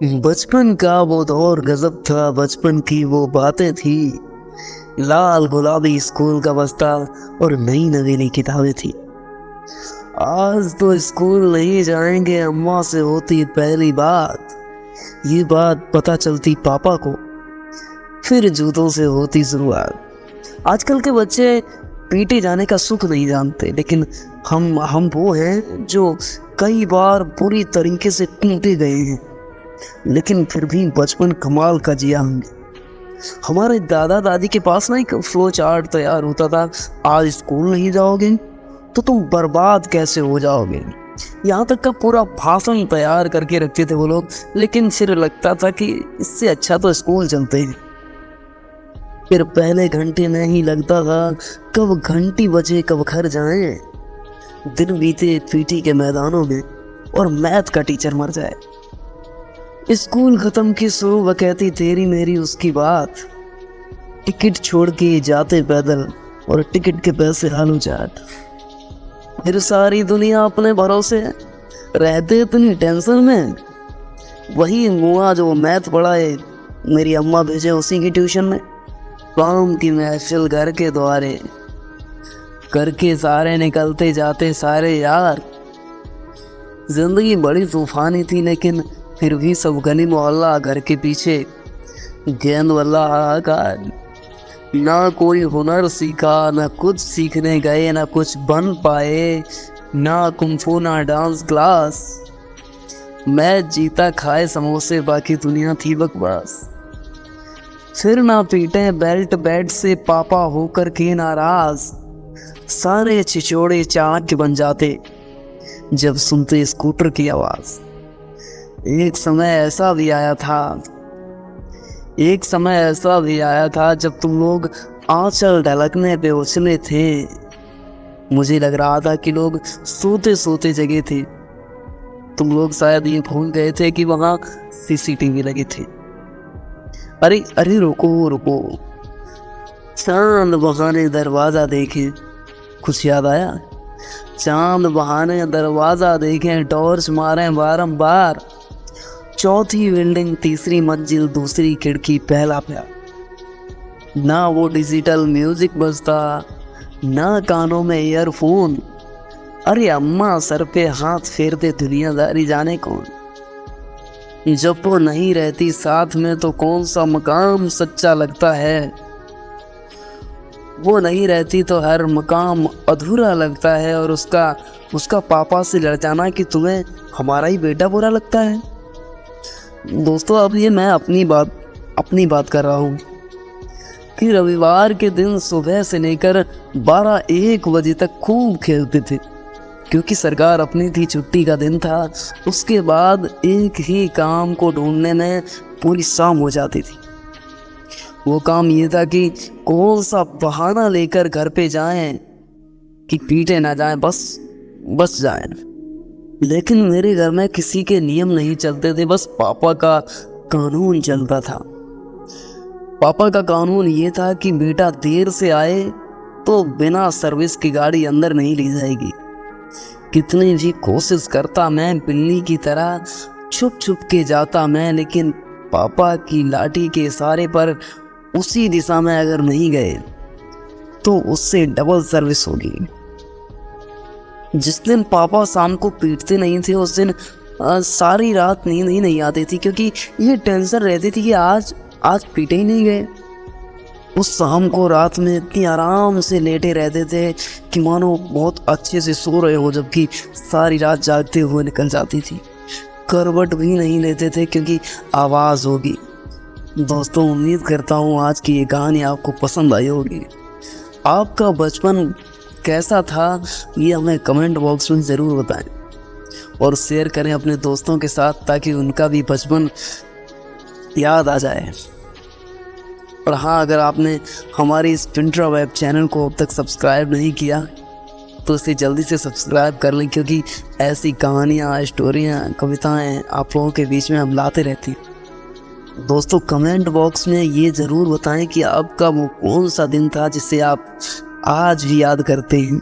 बचपन का वो दौर गजब था, बचपन की वो बातें थी। लाल गुलाबी स्कूल का बस्ता और नई नवीनी किताबें थी। आज तो स्कूल नहीं जाएंगे अम्मा से होती पहली बात। ये बात पता चलती पापा को, फिर जूतों से होती शुरुआत। आजकल के बच्चे पीटे जाने का सुख नहीं जानते, लेकिन हम वो हैं जो कई बार बुरी तरीके से पीटे गए हैं, लेकिन फिर भी बचपन कमाल का जिया हमने। हमारे दादा दादी के पास ना एक फ्लो चार्ट तैयार होता था, आज स्कूल नहीं जाओगे तो तुम बर्बाद कैसे हो जाओगे। यहाँ तक का पूरा भाषण तैयार करके रखते थे वो लोग, लेकिन फिर लगता था कि इससे अच्छा तो स्कूल चलते हैं। फिर पहले घंटे में ही लगता था कब घंटी बजे कब घर जाएं। दिन बीते पीटी के मैदानों में और मैथ का टीचर मर जाए। स्कूल खत्म की सुबह कहती तेरी मेरी उसकी बात। टिकट छोड़ के जाते पैदल और टिकट के पैसे हालू चाट। फिर सारी दुनिया अपने भरोसे रहते इतनी टेंशन में। वही मुआ जो मैथ पढ़ाए मेरी अम्मा भेजे उसी की ट्यूशन में। काम की महफिल घर के द्वारे करके सारे निकलते जाते सारे यार। जिंदगी बड़ी तूफानी थी, लेकिन फिर भी सब गली मोहल्ला घर के पीछे गेंद वाला हाहाकार। ना कोई हुनर सीखा, ना कुछ सीखने गए, ना कुछ बन पाए, ना कुंफू ना डांस क्लास। मैं जीता खाए समोसे, बाकी दुनिया थी बकवास। फिर ना पीटे बेल्ट बेड से पापा होकर के नाराज। सारे छिचोड़े चाणक्य बन जाते जब सुनते स्कूटर की आवाज। एक समय ऐसा भी आया था जब तुम लोग आंचल ढलकने पे उछले थे। मुझे लग रहा था कि लोग सोते सोते जगे थे। तुम लोग शायद ये भूल गए थे कि वहां सीसीटीवी लगे थे। अरे अरे रुको, चांद बहाने दरवाजा देखे, कुछ याद आया? चांद बहाने दरवाजा देखे, टॉर्च मारे बारंबार। चौथी बिल्डिंग, तीसरी मंजिल, दूसरी खिड़की, पहला प्यार। ना वो डिजिटल म्यूजिक बजता, ना कानों में ईयरफोन। अरे अम्मा सर पे हाथ फेरते, दुनियादारी जाने कौन। जब वो नहीं रहती साथ में तो कौन सा मकाम सच्चा लगता है। वो नहीं रहती तो हर मकाम अधूरा लगता है। और उसका पापा से लड़ जाना कि तुम्हें हमारा ही बेटा बुरा लगता है। दोस्तों, अब ये मैं अपनी बात कर रहा हूँ कि रविवार के दिन सुबह से लेकर 12-1 बजे तक खूब खेलते थे, क्योंकि सरकार अपनी थी, छुट्टी का दिन था। उसके बाद एक ही काम को ढूंढने में पूरी शाम हो जाती थी। वो काम ये था कि कौन सा बहाना लेकर घर पे जाएं कि पीटे ना जाएं, बस जाएं। लेकिन मेरे घर में किसी के नियम नहीं चलते थे, बस पापा का कानून चलता था। पापा का कानून ये था कि बेटा देर से आए तो बिना सर्विस की गाड़ी अंदर नहीं ली जाएगी। कितनी भी कोशिश करता मैं बिल्ली की तरह, छुप छुप के जाता मैं, लेकिन पापा की लाठी के इशारे पर उसी दिशा में अगर नहीं गए तो उससे डबल सर्विस होगी। जिस दिन पापा शाम को पीटते नहीं थे उस दिन सारी रात नींद ही नहीं आती थी, क्योंकि ये टेंशन रहती थी कि आज पीटे ही नहीं गए। उस शाम को रात में इतनी आराम से लेटे रहते थे कि मानो बहुत अच्छे से सो रहे हो, जबकि सारी रात जागते हुए निकल जाती थी। करवट भी नहीं लेते थे क्योंकि आवाज़ होगी। दोस्तों, उम्मीद करता हूँ आज की ये कहानी आपको पसंद आई होगी। आपका बचपन कैसा था ये हमें कमेंट बॉक्स में ज़रूर बताएं और शेयर करें अपने दोस्तों के साथ, ताकि उनका भी बचपन याद आ जाए। और हाँ, अगर आपने हमारी इस पिंट्रा वेब चैनल को अब तक सब्सक्राइब नहीं किया तो इसे जल्दी से सब्सक्राइब कर लें, क्योंकि ऐसी कहानियाँ, स्टोरियाँ, कविताएँ आप लोगों के बीच में हम लाते रहते हैं। दोस्तों, कमेंट बॉक्स में ये ज़रूर बताएं कि आपका वो कौन सा दिन था जिसे आप आज भी याद करते हैं।